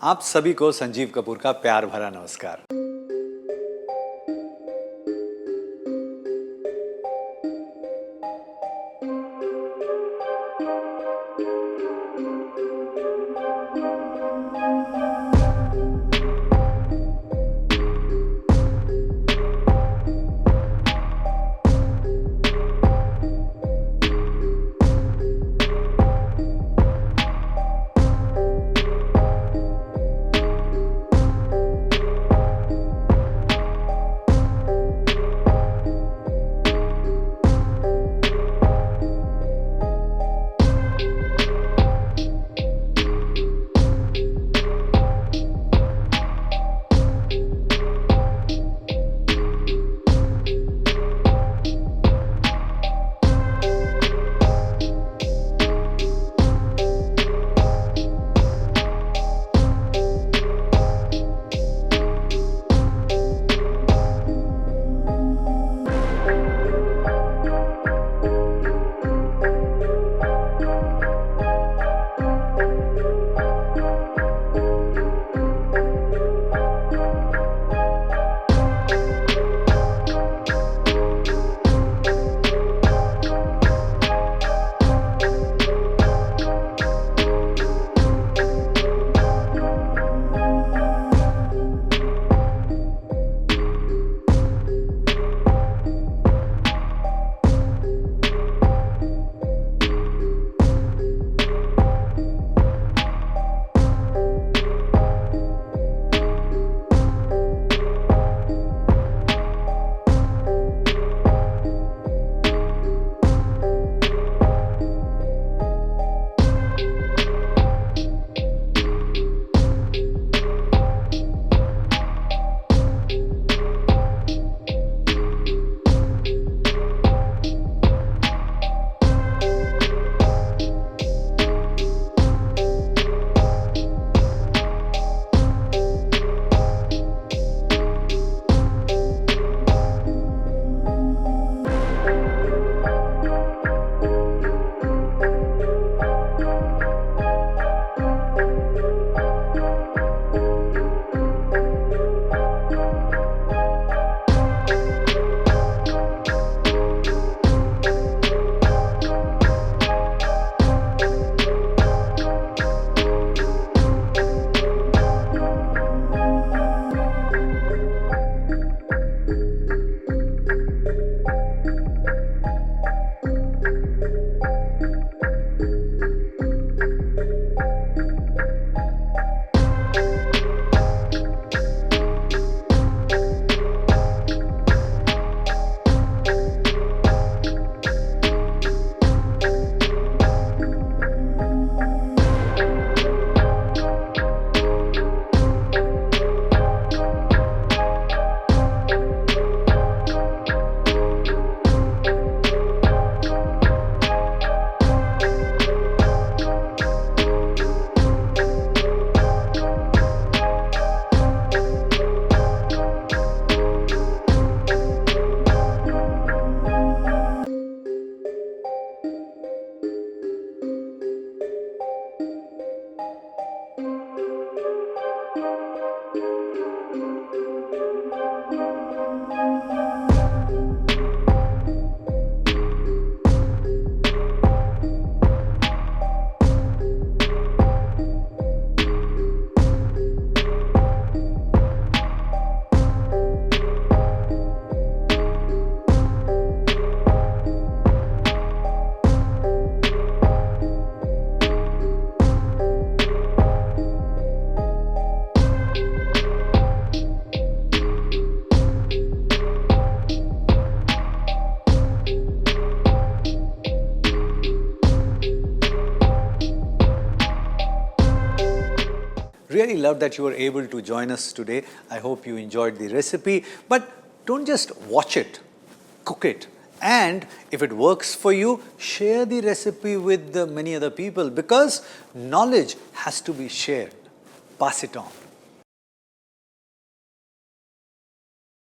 आप सभी को संजीव कपूर का प्यार भरा नमस्कार। Really love that you were able to join us today. I hope you enjoyed the recipe. But don't just watch it, cook it. And if it works for you, share the recipe with many other people, because knowledge has to be shared. Pass it on.